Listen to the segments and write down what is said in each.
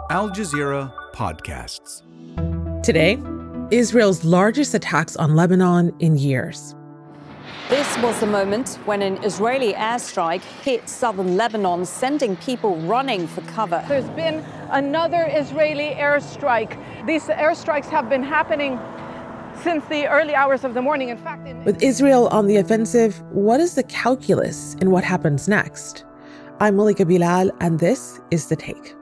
Al Jazeera Podcasts. Today, Israel's largest attacks on Lebanon in years. This was the moment when an Israeli airstrike hit southern Lebanon, sending people running for cover. There's been another Israeli airstrike. These airstrikes have been happening since the early hours of the morning. In fact, with Israel on the offensive, what is the calculus in what happens next? I'm Malika Bilal, and this is The Take.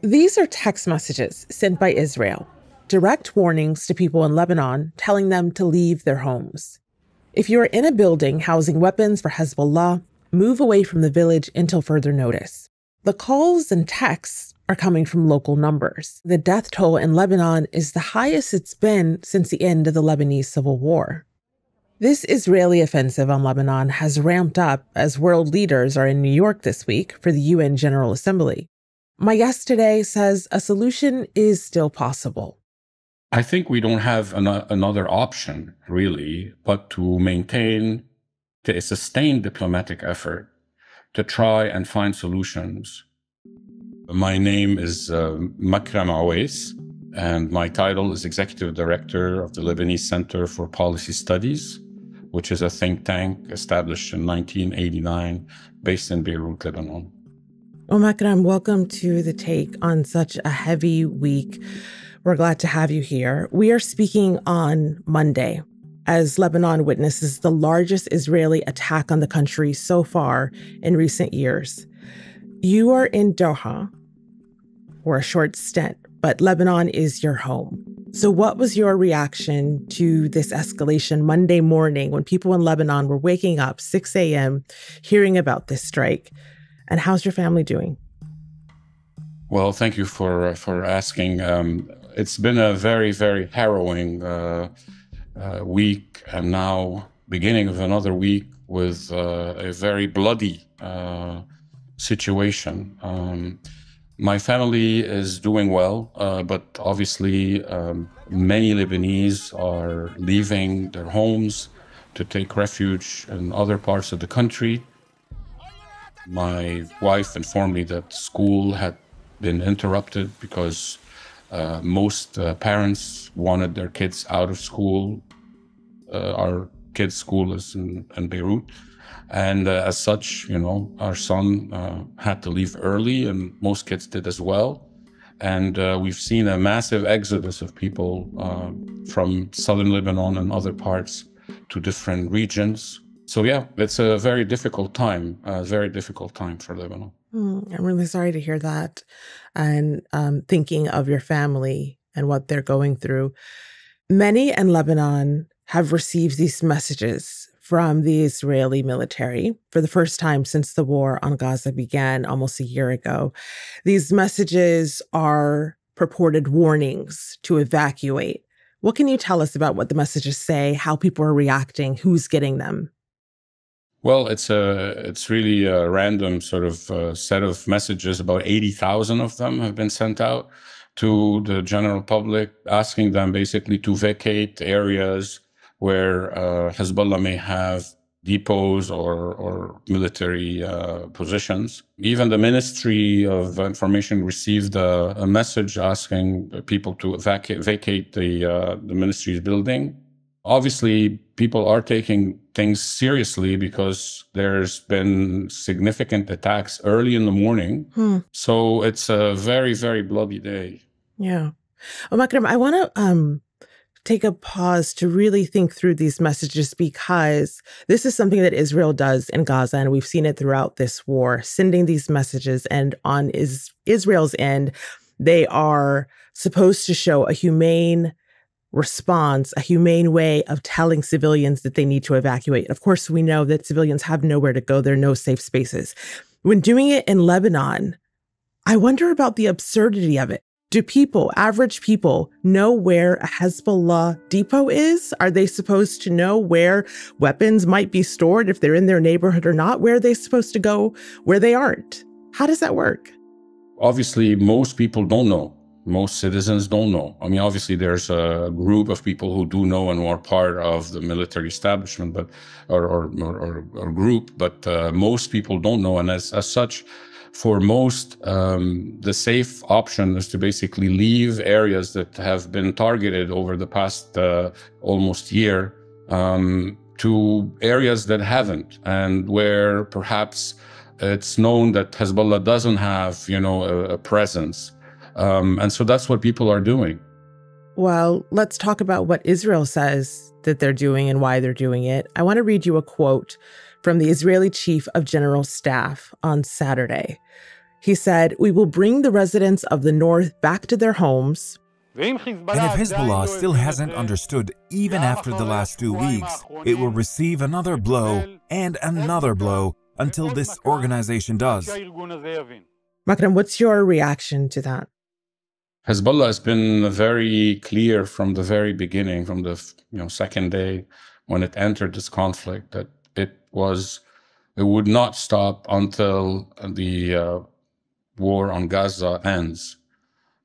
These are text messages sent by Israel, direct warnings to people in Lebanon telling them to leave their homes. If you are in a building housing weapons for Hezbollah, move away from the village until further notice. The calls and texts are coming from local numbers. The death toll in Lebanon is the highest it's been since the end of the Lebanese civil war. This Israeli offensive on Lebanon has ramped up as world leaders are in New York this week for the UN General Assembly. My guest today says a solution is still possible. I think we don't have another option, really, but to maintain a sustained diplomatic effort to try and find solutions. My name is Makram Ouaiss, and my title is Executive Director of the Lebanese Center for Policy Studies, which is a think tank established in 1989 based in Beirut, Lebanon. Well, Makram, welcome to The Take on such a heavy week. We're glad to have you here. We are speaking on Monday as Lebanon witnesses the largest Israeli attack on the country so far in recent years. You are in Doha for a short stint, but Lebanon is your home. So what was your reaction to this escalation Monday morning when people in Lebanon were waking up 6 a.m. hearing about this strike? And how's your family doing? Well, thank you for asking. It's been a very, very harrowing week, and now beginning of another week with a very bloody situation. My family is doing well, but obviously many Lebanese are leaving their homes to take refuge in other parts of the country. My wife informed me that school had been interrupted because most parents wanted their kids out of school. Our kids' school is in Beirut. And as such, our son had to leave early, and most kids did as well. And we've seen a massive exodus of people from southern Lebanon and other parts to different regions. So yeah, it's a very difficult time for Lebanon. I'm really sorry to hear that. And thinking of your family and what they're going through. Many in Lebanon have received these messages from the Israeli military for the first time since the war on Gaza began almost a year ago. These messages are purported warnings to evacuate. What can you tell us about what the messages say, how people are reacting, who's getting them? Well, it's really a random sort of set of messages. About 80,000 of them have been sent out to the general public, asking them basically to vacate areas where Hezbollah may have depots or military positions. Even the Ministry of Information received a message asking people to vacate the ministry's building. Obviously, people are taking things seriously because there's been significant attacks early in the morning. So it's a very, very bloody day. Yeah. Well, Makram, I want to take a pause to really think through these messages, because this is something that Israel does in Gaza, and we've seen it throughout this war, sending these messages. And on Israel's end, they are supposed to show a humane response, a humane way of telling civilians that they need to evacuate. Of course, we know that civilians have nowhere to go. There are no safe spaces. When doing it in Lebanon, I wonder about the absurdity of it. Do people, average people, know where a Hezbollah depot is? Are they supposed to know where weapons might be stored if they're in their neighborhood or not? Where are they supposed to go where they aren't? How does that work? Obviously, most people don't know most citizens don't know. I mean, obviously there's a group of people who do know and who are part of the military establishment, but or group, but most people don't know. And as such, for most, the safe option is to basically leave areas that have been targeted over the past almost year to areas that haven't, and where perhaps it's known that Hezbollah doesn't have, a presence. And so that's what people are doing. Well, let's talk about what Israel says that they're doing and why they're doing it. I want to read you a quote from the Israeli Chief of General Staff on Saturday. He said, "We will bring the residents of the north back to their homes." And if Hezbollah still hasn't understood, even after the last 2 weeks, it will receive another blow and another blow until this organization does. Makram, what's your reaction to that? Hezbollah has been very clear from the very beginning, from the second day when it entered this conflict, that it would not stop until the war on Gaza ends.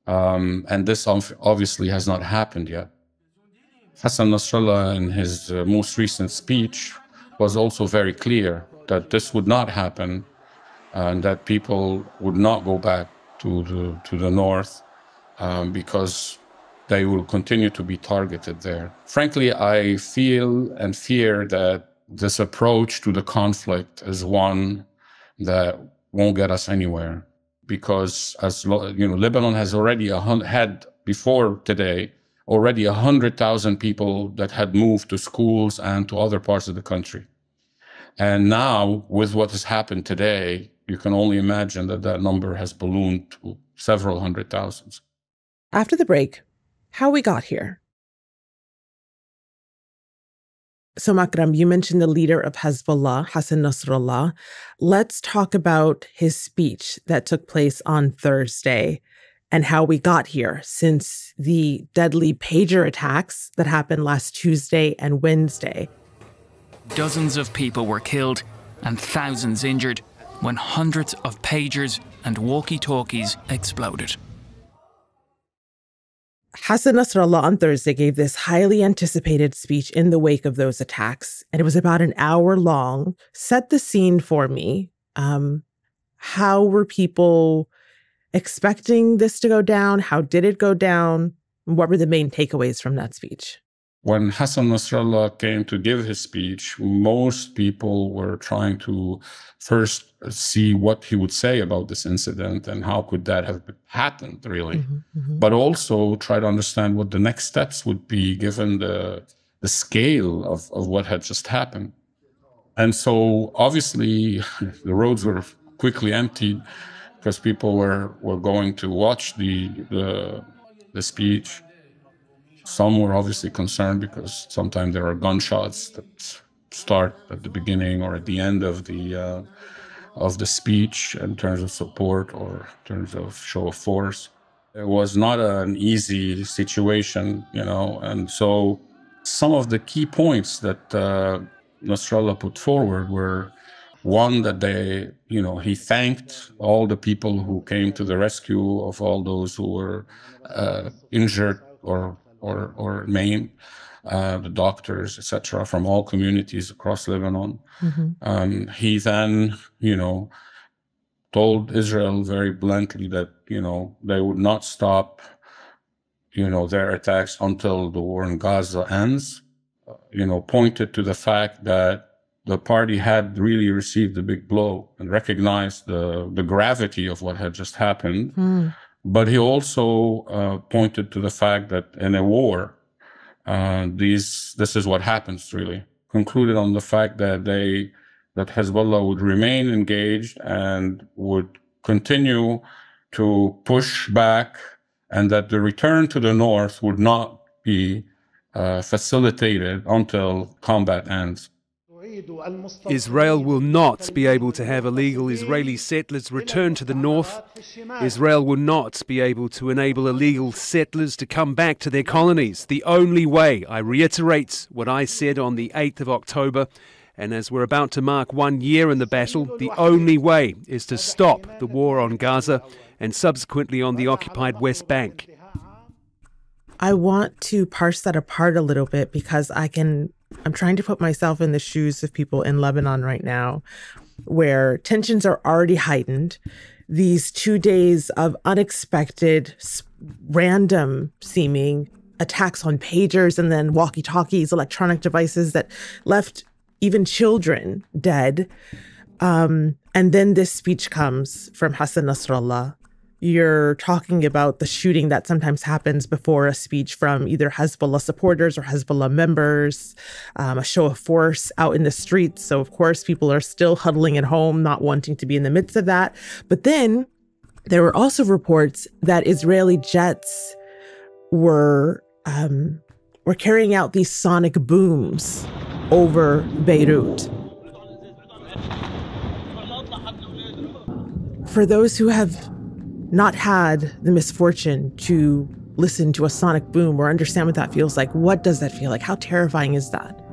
And this obviously has not happened yet. Hassan Nasrallah, in his most recent speech, was also very clear that this would not happen and that people would not go back to the north because they will continue to be targeted there. Frankly, I feel and fear that this approach to the conflict is one that won't get us anywhere, because Lebanon has already had, before today, already 100,000 people that had moved to schools and to other parts of the country. And now, with what has happened today, you can only imagine that number has ballooned to several hundred thousands. After the break, how we got here. So, Makram, you mentioned the leader of Hezbollah, Hassan Nasrallah. Let's talk about his speech that took place on Thursday and how we got here since the deadly pager attacks that happened last Tuesday and Wednesday. Dozens of people were killed and thousands injured when hundreds of pagers and walkie-talkies exploded. Hassan Nasrallah on Thursday gave this highly anticipated speech in the wake of those attacks, and it was about an hour long. Set the scene for me. How were people expecting this to go down? How did it go down? What were the main takeaways from that speech? When Hassan Nasrallah came to give his speech, most people were trying to first see what he would say about this incident and how could that have happened, really. But also try to understand what the next steps would be given the scale of what had just happened. And so obviously the roads were quickly emptied because people were going to watch the speech. Some were obviously concerned because sometimes there are gunshots that start at the beginning or at the end of the speech in terms of support or in terms of show of force. It was not an easy situation, and so some of the key points that Nasrallah put forward were, one, that he thanked all the people who came to the rescue of all those who were injured or maimed, the doctors, etc., from all communities across Lebanon. He then, told Israel very bluntly that, they would not stop, their attacks until the war in Gaza ends. Pointed to the fact that the party had really received a big blow and recognized the gravity of what had just happened. But he also pointed to the fact that in a war, this is what happens, really. Concluded on the fact that Hezbollah would remain engaged and would continue to push back, and that the return to the north would not be facilitated until combat ends. Israel will not be able to have illegal Israeli settlers return to the north. Israel will not be able to enable illegal settlers to come back to their colonies. The only way, I reiterate what I said on the 8th of October, and as we're about to mark 1 year in the battle, the only way is to stop the war on Gaza and subsequently on the occupied West Bank. I want to parse that apart a little bit because I'm trying to put myself in the shoes of people in Lebanon right now, where tensions are already heightened. These 2 days of unexpected, random seeming attacks on pagers and then walkie-talkies, electronic devices that left even children dead. And then this speech comes from Hassan Nasrallah. You're talking about the shooting that sometimes happens before a speech from either Hezbollah supporters or Hezbollah members, a show of force out in the streets. So, of course, people are still huddling at home, not wanting to be in the midst of that. But then there were also reports that Israeli jets were carrying out these sonic booms over Beirut. For those who have not had the misfortune to listen to a sonic boom or understand what that feels like, what does that feel like? How terrifying is that?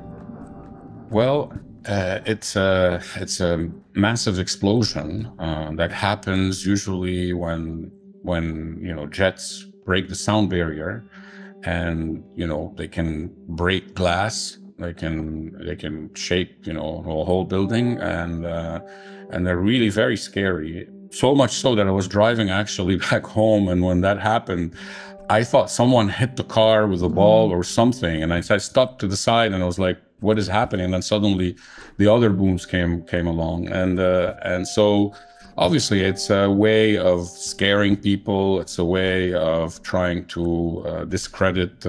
Well, it's a massive explosion that happens usually when jets break the sound barrier, and they can break glass, they can shake a whole building, and they're really very scary. So much so that I was driving actually back home, and when that happened, I thought someone hit the car with a ball or something, and I stopped to the side and I was like, what is happening? And then suddenly the other booms came along, and so obviously it's a way of scaring people. It's a way of trying to discredit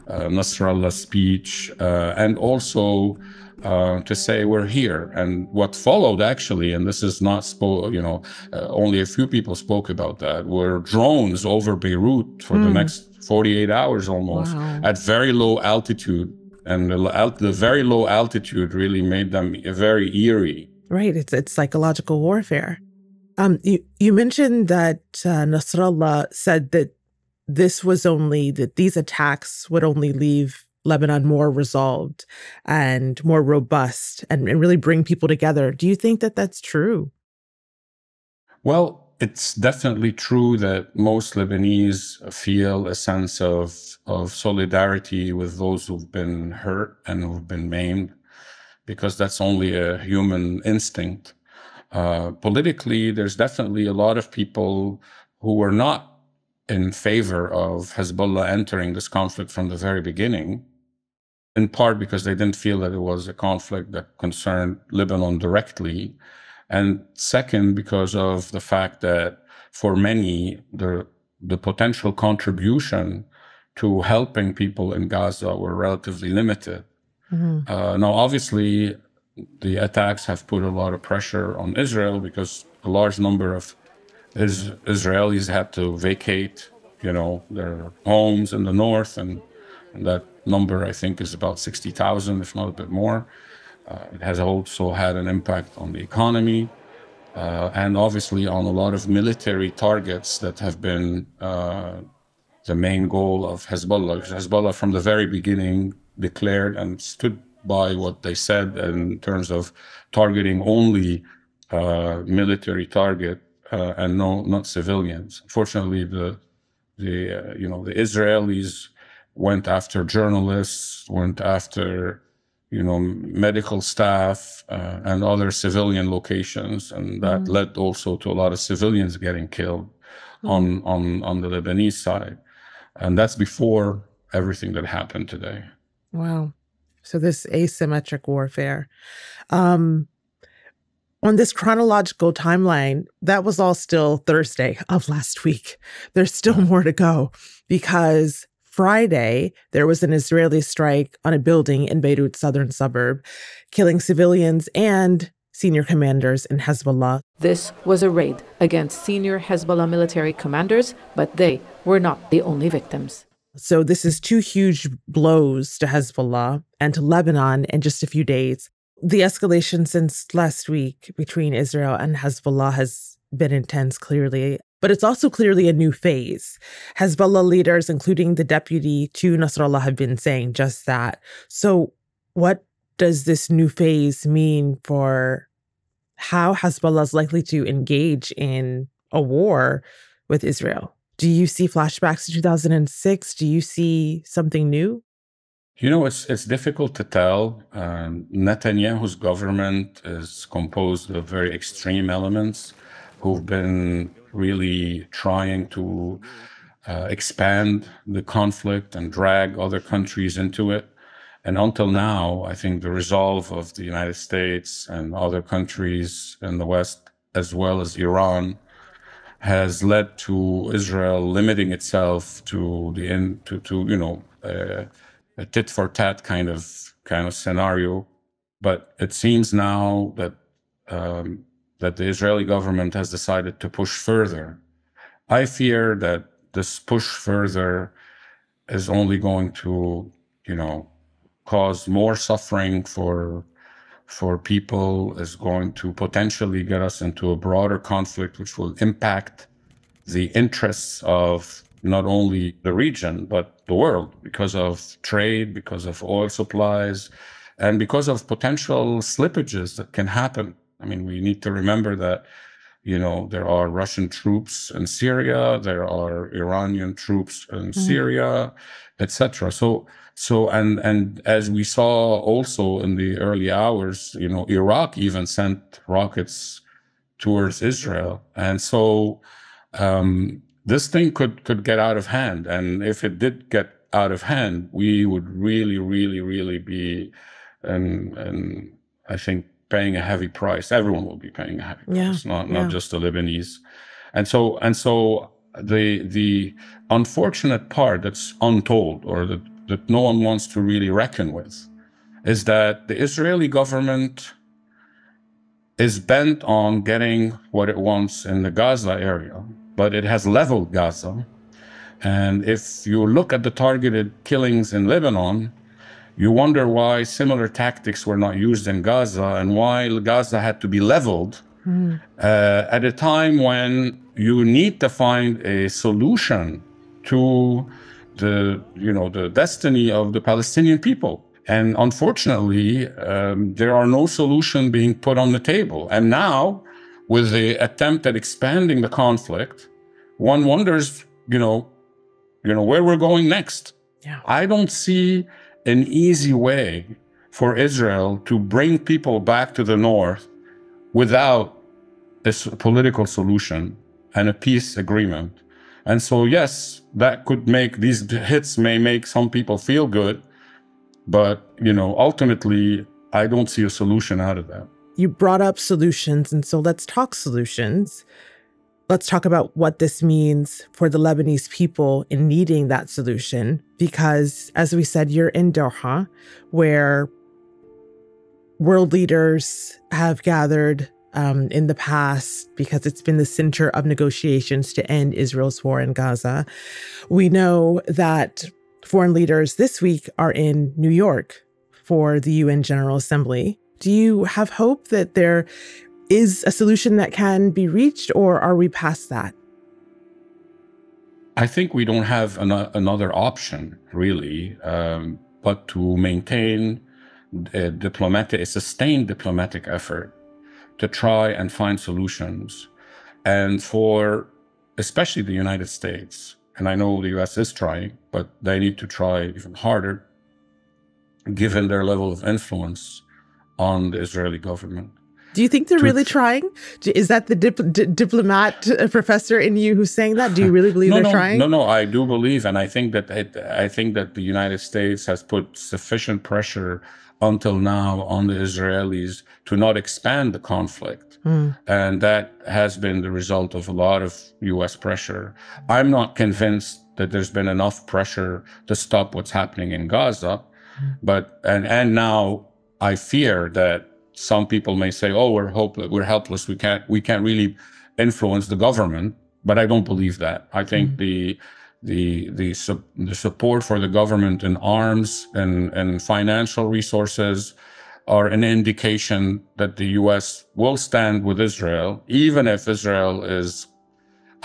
Nasrallah's speech, and also to say we're here. And what followed actually, and this is not only a few people spoke about that, were drones over Beirut for the next 48 hours almost. Wow. At very low altitude. And the very low altitude really made them very eerie. Right. It's psychological warfare. You mentioned that Nasrallah said that these attacks would only leave Lebanon more resolved and more robust and really bring people together. Do you think that that's true? Well, it's definitely true that most Lebanese feel a sense of solidarity with those who've been hurt and who've been maimed, because that's only a human instinct. Politically, there's definitely a lot of people who were not in favor of Hezbollah entering this conflict from the very beginning, in part because they didn't feel that it was a conflict that concerned Lebanon directly, and second, because of the fact that for many, the potential contribution to helping people in Gaza were relatively limited. Mm-hmm. Now, obviously, the attacks have put a lot of pressure on Israel because a large number of Israelis had to vacate, their homes in the north, and that number, I think, is about 60,000, if not a bit more. It has also had an impact on the economy, and obviously on a lot of military targets that have been the main goal of Hezbollah. Hezbollah, from the very beginning, declared and stood by what they said in terms of targeting only military target and not civilians. Unfortunately, the Israelis went after journalists, went after medical staff and other civilian locations, and that led also to a lot of civilians getting killed on the Lebanese side, and that's before everything that happened today. Wow. So this asymmetric warfare. On this chronological timeline, that was all still Thursday of last week. There's still more to go, because Friday, there was an Israeli strike on a building in Beirut's southern suburb, killing civilians and senior commanders in Hezbollah. This was a raid against senior Hezbollah military commanders, but they were not the only victims. So this is two huge blows to Hezbollah and to Lebanon in just a few days. The escalation since last week between Israel and Hezbollah has been intense, clearly. But it's also clearly a new phase. Hezbollah leaders, including the deputy to Nasrallah, have been saying just that. So what does this new phase mean for how Hezbollah is likely to engage in a war with Israel Do you see flashbacks to 2006? Do you see something new? You know, it's difficult to tell. Netanyahu's government is composed of very extreme elements who've been really trying to expand the conflict and drag other countries into it. And until now, I think the resolve of the United States and other countries in the West, as well as Iran, has led to Israel limiting itself to the end, a tit for tat kind of scenario. But it seems now that that the Israeli government has decided to push further. I fear that this push further is only going to, cause more suffering for people, is going to potentially get us into a broader conflict, which will impact the interests of not only the region, but the world, because of trade, because of oil supplies, and because of potential slippages that can happen. I mean, we need to remember that, there are Russian troops in Syria, there are Iranian troops in Syria, etc. And as we saw also in the early hours, Iraq even sent rockets towards Israel. And so this thing could get out of hand. And if it did get out of hand, we would really, really, really be, and I think, paying a heavy price. Everyone will be paying a heavy price, not just the Lebanese. And so the unfortunate part that's untold, or that no one wants to really reckon with, is that the Israeli government is bent on getting what it wants in the Gaza area, but it has leveled Gaza. And if you look at the targeted killings in Lebanon, you wonder why similar tactics were not used in Gaza, and why Gaza had to be leveled at a time when you need to find a solution to the destiny of the Palestinian people. And unfortunately, there are no solution being put on the table. And now, with the attempt at expanding the conflict, one wonders, where we're going next. Yeah. I don't see an easy way for Israel to bring people back to the north without this political solution and a peace agreement. And so, yes, that could make, these hits may make some people feel good, but, ultimately, I don't see a solution out of that. You brought up solutions, and so let's talk solutions. Let's talk about what this means for the Lebanese people in needing that solution. Because, as we said, you're in Doha, where world leaders have gathered in the past, because it's been the center of negotiations to end Israel's war in Gaza. We know that foreign leaders this week are in New York for the UN General Assembly. Do you have hope that there is a solution that can be reached, or are we past that? I think we don't have another option, really, but to maintain a sustained diplomatic effort to try and find solutions. And for especially the United States, and I know the US is trying, but they need to try even harder, given their level of influence on the Israeli government. Do you think they're really trying? Is that the diplomat professor in you who's saying that? Do you really believe they're trying? No, I do believe, and I think that the United States has put sufficient pressure until now on the Israelis to not expand the conflict. And that has been the result of a lot of US pressure. I'm not convinced that there's been enough pressure to stop what's happening in Gaza. But and now I fear that some people may say, "Oh, we're helpless. We can't really influence the government." But I don't believe that. I think the support for the government in arms and financial resources are an indication that the U.S. will stand with Israel, even if Israel is,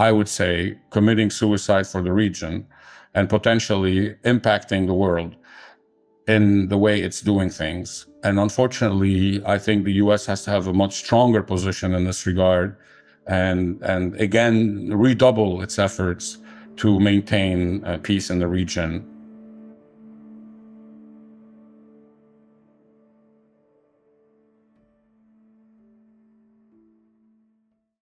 I would say, committing suicide for the region and potentially impacting the world in the way it's doing things. And unfortunately, I think the U.S. has to have a much stronger position in this regard and again, redouble its efforts to maintain peace in the region.